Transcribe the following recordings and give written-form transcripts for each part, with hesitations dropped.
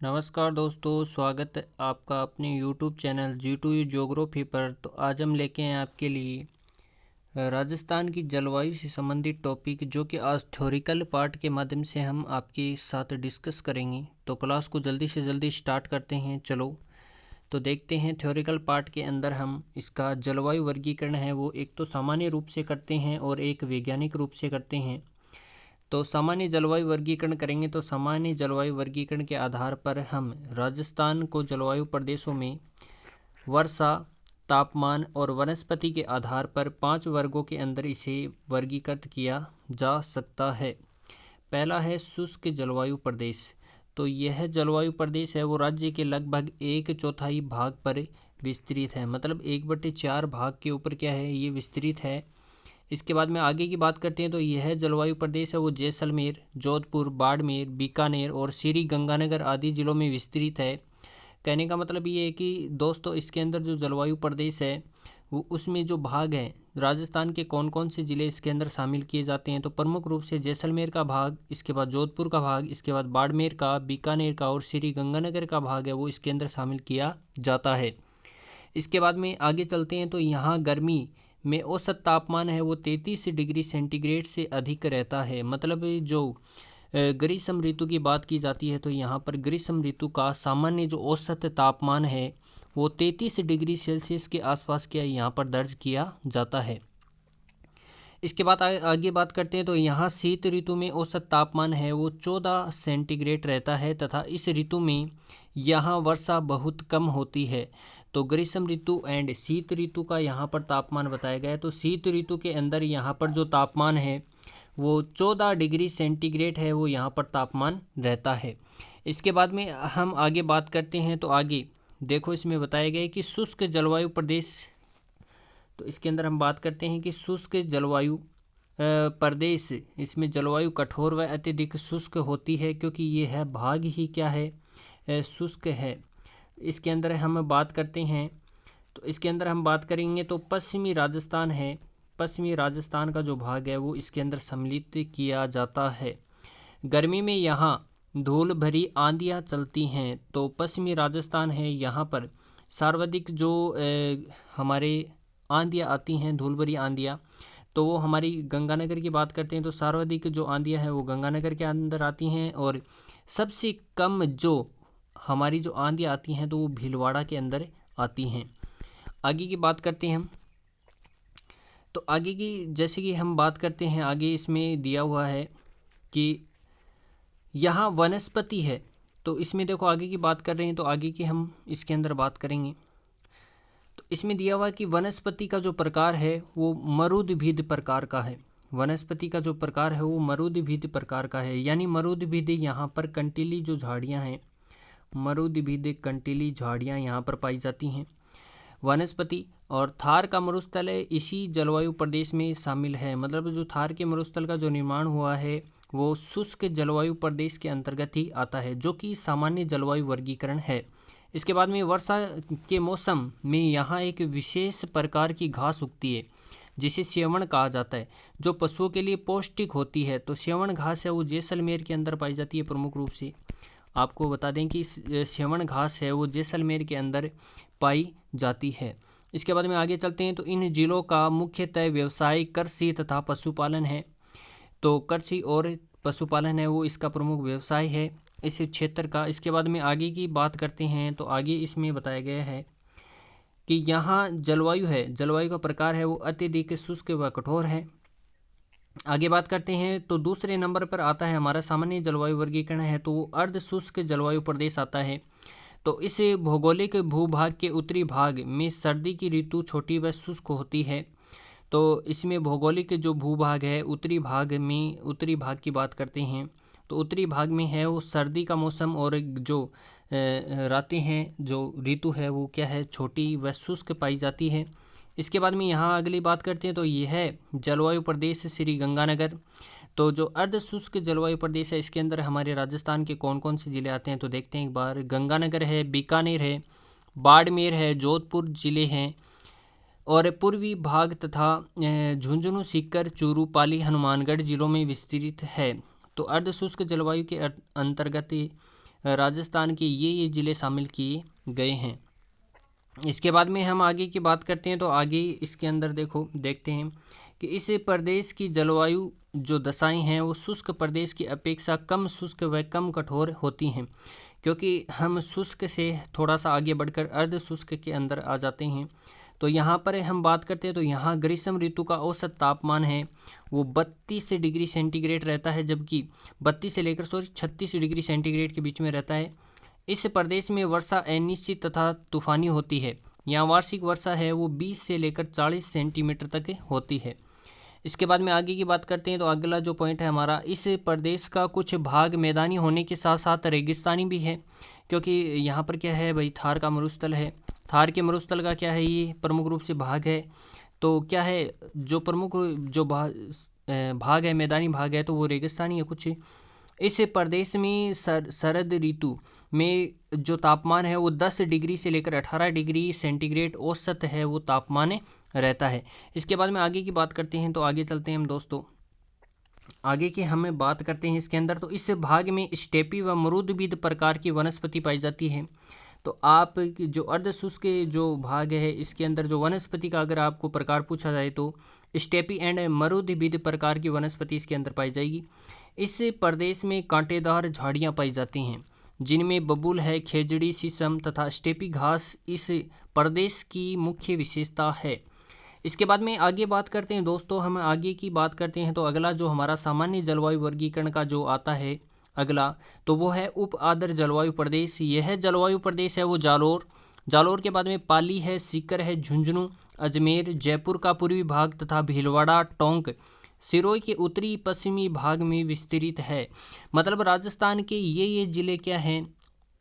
नमस्कार दोस्तों, स्वागत है आपका अपने YouTube चैनल G2U ज्योग्राफी पर। तो आज हम लेके आए आपके लिए राजस्थान की जलवायु से संबंधित टॉपिक, जो कि आज थ्योरिकल पार्ट के माध्यम से हम आपके साथ डिस्कस करेंगे। तो क्लास को जल्दी से जल्दी स्टार्ट करते हैं। चलो तो देखते हैं थ्योरिकल पार्ट के अंदर हम इसका जलवायु वर्गीकरण है वो एक तो सामान्य रूप से करते हैं और एक वैज्ञानिक रूप से करते हैं। तो सामान्य जलवायु वर्गीकरण करेंगे तो सामान्य जलवायु वर्गीकरण के आधार पर हम राजस्थान को जलवायु प्रदेशों में वर्षा, तापमान और वनस्पति के आधार पर 5 वर्गों के अंदर इसे वर्गीकृत किया जा सकता है। पहला है शुष्क जलवायु प्रदेश। तो यह जलवायु प्रदेश है वो राज्य के लगभग 1/4 भाग पर विस्तृत है, मतलब 1/4 भाग के ऊपर क्या है, ये विस्तृत है। इसके बाद में आगे की बात करते हैं तो यह जलवायु प्रदेश है वो जैसलमेर, जोधपुर, बाड़मेर, बीकानेर और श्री गंगानगर आदि जिलों में विस्तृत है। कहने का मतलब ये है कि दोस्तों इसके अंदर जो जलवायु प्रदेश है वो उसमें जो भाग है, राजस्थान के कौन कौन से ज़िले इसके अंदर शामिल किए जाते हैं। तो प्रमुख रूप से जैसलमेर का भाग, इसके बाद जोधपुर का भाग, इसके बाद बाड़मेर का, बीकानेर का और श्री गंगानगर का भाग है वो इसके अंदर शामिल किया जाता है। इसके बाद में आगे चलते हैं तो यहाँ गर्मी में औसत तापमान है वो 33 डिग्री सेंटीग्रेड से अधिक रहता है। मतलब जो ग्रीष्म ऋतु की बात की जाती है तो यहाँ पर ग्रीष्म ऋतु का सामान्य जो औसत तापमान है वो 33 डिग्री सेल्सियस के आसपास क्या यहाँ पर दर्ज किया जाता है। इसके बाद आगे बात करते हैं तो यहाँ शीत ऋतु में औसत तापमान है वो 14 सेंटीग्रेड रहता है तथा इस ऋतु में यहाँ वर्षा बहुत कम होती है। तो ग्रीष्म ऋतु एंड शीत ऋतु का यहाँ पर तापमान बताया गया है। तो शीत ऋतु के अंदर यहाँ पर जो तापमान है वो 14 डिग्री सेंटीग्रेड है वो यहाँ पर तापमान रहता है। इसके बाद में हम आगे बात करते हैं तो आगे देखो इसमें बताया गया है कि शुष्क जलवायु प्रदेश। तो इसके अंदर हम बात करते हैं कि शुष्क जलवायु प्रदेश, इसमें जलवायु कठोर व अत्यधिक शुष्क होती है क्योंकि ये है भाग ही क्या है, शुष्क है। इसके अंदर हम बात करते हैं तो इसके अंदर हम बात करेंगे तो पश्चिमी राजस्थान है, पश्चिमी राजस्थान का जो भाग है वो इसके अंदर सम्मिलित किया जाता है। गर्मी में यहाँ धूल भरी आंधियाँ चलती हैं। तो पश्चिमी राजस्थान है, यहाँ पर सर्वाधिक जो हमारे आंधियाँ आती हैं, धूल भरी आंधियाँ, तो वो हमारी गंगानगर की बात करते हैं तो सर्वाधिक जो आंधियाँ हैं वो गंगानगर के अंदर आती हैं और सबसे कम जो हमारी जो आंधियाँ आती हैं तो वो भीलवाड़ा के अंदर आती हैं। आगे की बात करते हैं हम तो आगे की जैसे कि हम बात करते हैं आगे इसमें दिया हुआ है कि यहाँ वनस्पति है। तो इसमें देखो आगे की बात कर रहे हैं तो आगे की हम इसके अंदर बात करेंगे। तो इसमें दिया हुआ है कि वनस्पति का जो प्रकार है वो मरुद्भिद प्रकार का है। वनस्पति का जो प्रकार है वो मरुद्भिद प्रकार का है, यानी मरुद्भिद यहाँ पर कंटीली जो झाड़ियाँ हैं, मरुद्भिद कंटीली झाड़ियाँ यहाँ पर पाई जाती हैं वनस्पति। और थार का मरुस्थल है इसी जलवायु प्रदेश में शामिल है। मतलब जो थार के मरुस्थल का जो निर्माण हुआ है वो शुष्क जलवायु प्रदेश के अंतर्गत ही आता है, जो कि सामान्य जलवायु वर्गीकरण है। इसके बाद में वर्षा के मौसम में यहाँ एक विशेष प्रकार की घास उगती है जिसे सेवण कहा जाता है, जो पशुओं के लिए पौष्टिक होती है। तो सेवण घास है वो जैसलमेर के अंदर पाई जाती है। प्रमुख रूप से आपको बता दें कि सेवण घास है वो जैसलमेर के अंदर पाई जाती है। इसके बाद में आगे चलते हैं तो इन जिलों का मुख्यतः व्यवसाय कृषि तथा पशुपालन है। तो कृषि और पशुपालन है वो इसका प्रमुख व्यवसाय है इस क्षेत्र का। इसके बाद में आगे की बात करते हैं तो आगे इसमें बताया गया है कि यहाँ जलवायु है, जलवायु का प्रकार है वो अत्यधिक शुष्क व कठोर है। आगे बात करते हैं तो दूसरे नंबर पर आता है हमारा सामान्य जलवायु वर्गीकरण है तो वो अर्ध शुष्क जलवायु प्रदेश आता है। तो इस भौगोलिक भूभाग के उत्तरी भाग में सर्दी की ऋतु छोटी व शुष्क होती है। तो इसमें भौगोलिक जो भूभाग है उत्तरी भाग में, उत्तरी भाग की बात करते हैं तो उत्तरी भाग में है वो सर्दी का मौसम और जो रातें हैं, जो ऋतु है वो क्या है, छोटी व शुष्क पाई जाती है। इसके बाद में यहाँ अगली बात करते हैं तो ये है जलवायु प्रदेश श्री गंगानगर। तो जो अर्ध शुष्क जलवायु प्रदेश है इसके अंदर हमारे राजस्थान के कौन कौन से ज़िले आते हैं तो देखते हैं एक बार। गंगानगर है, बीकानेर है, बाड़मेर है, जोधपुर ज़िले हैं और पूर्वी भाग तथा झुंझुनू, सीकर, चूरू, पाली, हनुमानगढ़ जिलों में विस्तृत है। तो अर्ध शुष्क जलवायु के अंतर्गत राजस्थान के ये ज़िले शामिल किए गए हैं। इसके बाद में हम आगे की बात करते हैं तो आगे इसके अंदर देखते हैं कि इस प्रदेश की जलवायु जो दशाएं हैं वो शुष्क प्रदेश की अपेक्षा कम शुष्क व कम कठोर होती हैं, क्योंकि हम शुष्क से थोड़ा सा आगे बढ़कर अर्ध शुष्क के अंदर आ जाते हैं। तो यहाँ पर हम बात करते हैं तो यहाँ ग्रीष्म ऋतु का औसत तापमान है वो 32 डिग्री सेंटीग्रेड रहता है, जबकि 36 डिग्री सेंटीग्रेड के बीच में रहता है। इस प्रदेश में वर्षा अनिश्चित तथा तूफानी होती है। यहाँ वार्षिक वर्षा है वो 20 से लेकर 40 सेंटीमीटर तक होती है। इसके बाद में आगे की बात करते हैं तो अगला जो पॉइंट है हमारा, इस प्रदेश का कुछ भाग मैदानी होने के साथ साथ रेगिस्तानी भी है, क्योंकि यहाँ पर क्या है भाई, थार का मरुस्थल है। थार के मरुस्थल का क्या है, ये प्रमुख रूप से भाग है। तो क्या है, जो प्रमुख जो भाग है, मैदानी भाग है, तो वो रेगिस्तानी है कुछ। इस प्रदेश में शरद ऋतु में जो तापमान है वो 10 डिग्री से लेकर 18 डिग्री सेंटीग्रेड औसत है वो तापमान रहता है। इसके बाद में आगे की बात करते हैं तो आगे चलते हैं हम दोस्तों, आगे की हमें बात करते हैं इसके अंदर। तो इस भाग में स्टेपी व मरुदबिद प्रकार की वनस्पति पाई जाती है। तो आप जो अर्धशुष्क जो भाग है इसके अंदर जो वनस्पति का अगर आपको प्रकार पूछा जाए तो स्टेपी एंड मरुदबिद प्रकार की वनस्पति इसके अंदर पाई जाएगी। इस प्रदेश में कांटेदार झाड़ियाँ पाई जाती हैं, जिनमें बबूल है, खेजड़ी, शीशम तथा स्टेपी घास इस प्रदेश की मुख्य विशेषता है। इसके बाद में आगे बात करते हैं दोस्तों, हम आगे की बात करते हैं तो अगला जो हमारा सामान्य जलवायु वर्गीकरण का जो आता है अगला, तो वो है उप आर्द्र जलवायु प्रदेश। यह जलवायु प्रदेश है वो जालोर के बाद में पाली है, सीकर है, झुंझुनू, अजमेर, जयपुर का पूर्वी भाग तथा भीलवाड़ा, टोंक, सिरोही के उत्तरी पश्चिमी भाग में विस्तृत है। मतलब राजस्थान के ये जिले क्या हैं,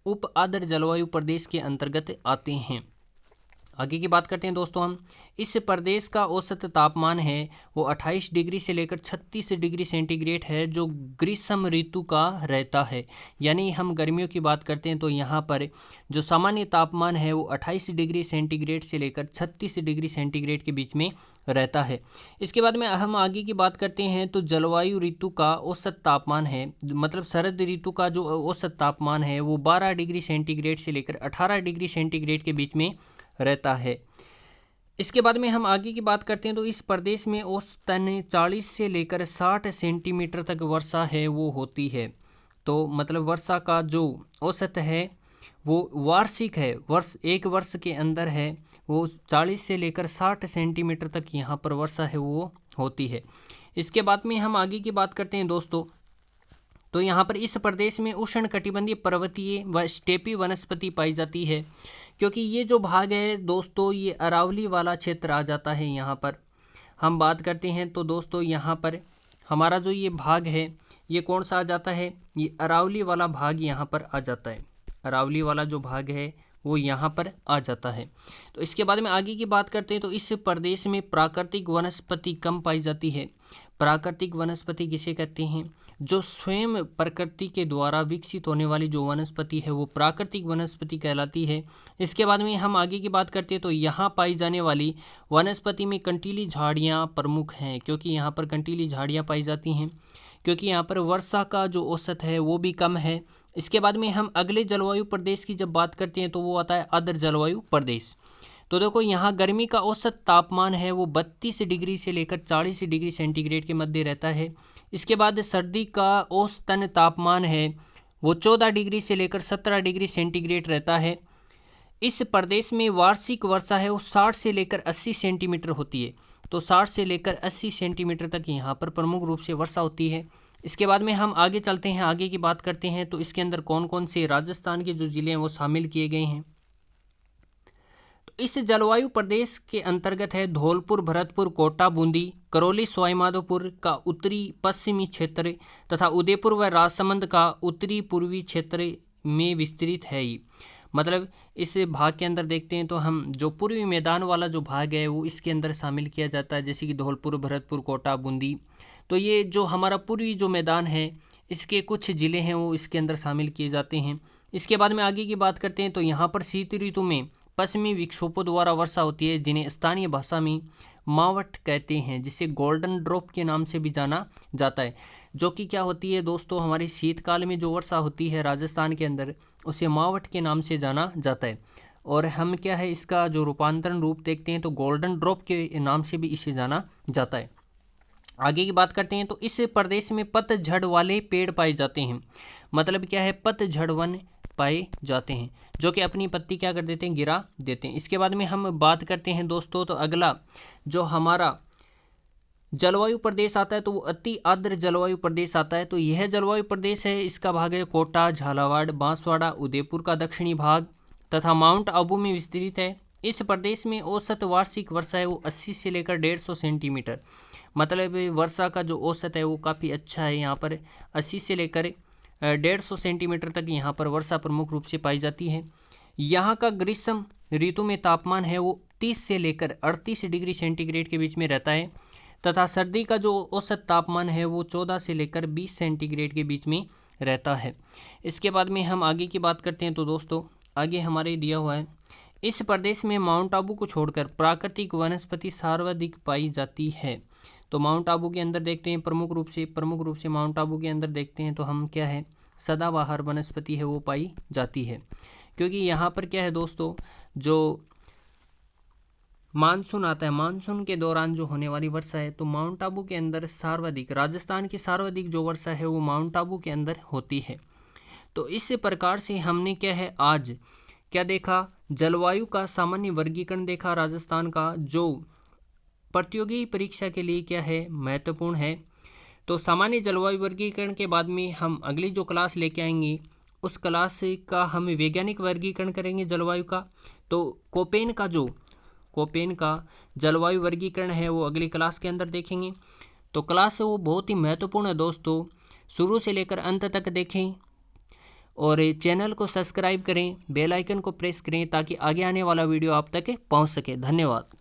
उप आर्द्र जलवायु प्रदेश के अंतर्गत आते हैं। आगे की बात करते हैं दोस्तों हम, इस प्रदेश का औसत तापमान है वो 28 डिग्री से लेकर 36 डिग्री सेंटीग्रेड है, जो ग्रीष्म ऋतु का रहता है। यानी हम गर्मियों की बात करते हैं तो यहाँ पर जो सामान्य तापमान है वो 28 डिग्री सेंटीग्रेड से लेकर 36 डिग्री सेंटीग्रेड के बीच में रहता है। इसके बाद में हम आगे की बात करते हैं तो जलवायु ऋतु का औसत तापमान है, मतलब शरद ऋतु का जो औसत तापमान है वो 12 डिग्री सेंटीग्रेड से लेकर 18 डिग्री सेंटीग्रेड के बीच में रहता है। इसके बाद में हम आगे की बात करते हैं तो इस प्रदेश में औसतन 40 से लेकर 60 सेंटीमीटर तक वर्षा है वो होती है। तो मतलब वर्षा का जो औसत है वो वार्षिक है, एक वर्ष के अंदर है वो 40 से लेकर 60 सेंटीमीटर तक यहाँ पर वर्षा है वो होती है। इसके बाद में हम आगे की बात करते हैं दोस्तों, तो यहाँ पर इस प्रदेश में उष्णकटिबंधीय पर्वतीय व स्टेपी वनस्पति पाई जाती है, क्योंकि ये जो भाग है दोस्तों ये अरावली वाला क्षेत्र आ जाता है। यहाँ पर हम बात करते हैं तो दोस्तों यहाँ पर हमारा जो ये भाग है ये कौन सा आ जाता है, ये अरावली वाला भाग यहाँ पर आ जाता है। अरावली वाला जो भाग है वो यहाँ पर आ जाता है। तो इसके बाद में आगे की बात करते हैं तो इस प्रदेश में प्राकृतिक वनस्पति कम पाई जाती है। प्राकृतिक वनस्पति किसे कहते हैं, जो स्वयं प्रकृति के द्वारा विकसित होने वाली जो वनस्पति है वो प्राकृतिक वनस्पति कहलाती है। इसके बाद में हम आगे की बात करते हैं तो यहाँ पाई जाने वाली वनस्पति में कंटीली झाड़ियाँ प्रमुख हैं, क्योंकि यहाँ पर कंटीली झाड़ियाँ पाई जाती हैं, क्योंकि यहाँ पर वर्षा का जो औसत है वो भी कम है। इसके बाद में हम अगले जलवायु प्रदेश की जब बात करते हैं तो वो आता है आर्द्र जलवायु प्रदेश। तो देखो यहाँ गर्मी का औसत तापमान है वो 32 डिग्री से लेकर 40 डिग्री सेंटीग्रेड के मध्य रहता है। इसके बाद सर्दी का औसतन तापमान है वो 14 डिग्री से लेकर 17 डिग्री सेंटीग्रेड रहता है। इस प्रदेश में वार्षिक वर्षा है वो 60 से लेकर 80 सेंटीमीटर होती है। तो 60 से लेकर 80 सेंटीमीटर तक यहाँ पर प्रमुख रूप से वर्षा होती है। इसके बाद में हम आगे चलते हैं, आगे की बात करते हैं तो इसके अंदर कौन कौन से राजस्थान के जो ज़िले हैं वो शामिल किए गए हैं। तो इस जलवायु प्रदेश के अंतर्गत है धौलपुर, भरतपुर, कोटा, बूंदी, करौली, सवाईमाधोपुर का उत्तरी पश्चिमी क्षेत्र तथा उदयपुर व राजसमंद का उत्तरी पूर्वी क्षेत्र में विस्तृत है। ये मतलब इस भाग के अंदर देखते हैं तो हम जो पूर्वी मैदान वाला जो भाग है वो इसके अंदर शामिल किया जाता है, जैसे कि धौलपुर, भरतपुर, कोटा, बूंदी। तो ये जो हमारा पूर्वी जो मैदान है इसके कुछ ज़िले हैं वो इसके अंदर शामिल किए जाते हैं। इसके बाद में आगे की बात करते हैं तो यहाँ पर शीत ऋतु में पश्चिमी विक्षोभों द्वारा वर्षा होती है, जिन्हें स्थानीय भाषा में मावट कहते हैं, जिसे गोल्डन ड्रॉप के नाम से भी जाना जाता है। जो कि क्या होती है दोस्तों, हमारे शीतकाल में जो वर्षा होती है राजस्थान के अंदर, उसे मावठ के नाम से जाना जाता है। और हम क्या है, इसका जो रूपांतरण रूप देखते हैं तो गोल्डन ड्रॉप के नाम से भी इसे जाना जाता है। आगे की बात करते हैं तो इस प्रदेश में पतझड़ वाले पेड़ पाए जाते हैं। मतलब क्या है, पतझड़ वन पाए जाते हैं, जो कि अपनी पत्ती क्या कर देते हैं, गिरा देते हैं। इसके बाद में हम बात करते हैं दोस्तों, तो अगला जो हमारा जलवायु प्रदेश आता है तो वो अति आर्द्र जलवायु प्रदेश आता है। तो यह जलवायु प्रदेश है, इसका भाग है कोटा, झालावाड़, बांसवाड़ा, उदयपुर का दक्षिणी भाग तथा माउंट आबू में विस्तृत है। इस प्रदेश में औसत वार्षिक वर्षा है वो 80 से लेकर 150 सेंटीमीटर, मतलब वर्षा का जो औसत है वो काफ़ी अच्छा है। यहाँ पर 80 से लेकर 150 सेंटीमीटर तक यहाँ पर वर्षा प्रमुख रूप से पाई जाती है। यहाँ का ग्रीष्म ऋतु में तापमान है वो 30 से लेकर 38 डिग्री सेंटीग्रेड के बीच में रहता है तथा सर्दी का जो औसत तापमान है वो 14 से लेकर 20 सेंटीग्रेड के बीच में रहता है। इसके बाद में हम आगे की बात करते हैं तो दोस्तों आगे हमारे दिया हुआ है, इस प्रदेश में माउंट आबू को छोड़कर प्राकृतिक वनस्पति सर्वाधिक पाई जाती है। तो माउंट आबू के अंदर देखते हैं प्रमुख रूप से माउंट आबू के अंदर देखते हैं तो हम क्या है, सदाबहार वनस्पति है वो पाई जाती है। क्योंकि यहाँ पर क्या है दोस्तों, जो मानसून आता है, मानसून के दौरान जो होने वाली वर्षा है तो माउंट आबू के अंदर सर्वाधिक, राजस्थान की सर्वाधिक जो वर्षा है वो माउंट आबू के अंदर होती है। तो इस प्रकार से हमने क्या है आज क्या देखा, जलवायु का सामान्य वर्गीकरण देखा राजस्थान का, जो प्रतियोगी परीक्षा के लिए क्या है, महत्वपूर्ण है। तो सामान्य जलवायु वर्गीकरण के बाद में हम अगली जो क्लास लेके आएंगे उस क्लास का हम वैज्ञानिक वर्गीकरण करेंगे जलवायु का। तो कोपेन का जलवायु वर्गीकरण है वो अगली क्लास के अंदर देखेंगे। तो क्लास है वो बहुत ही महत्वपूर्ण है दोस्तों, शुरू से लेकर अंत तक देखें और चैनल को सब्सक्राइब करें, बेल आइकन को प्रेस करें ताकि आगे आने वाला वीडियो आप तक पहुंच सके। धन्यवाद।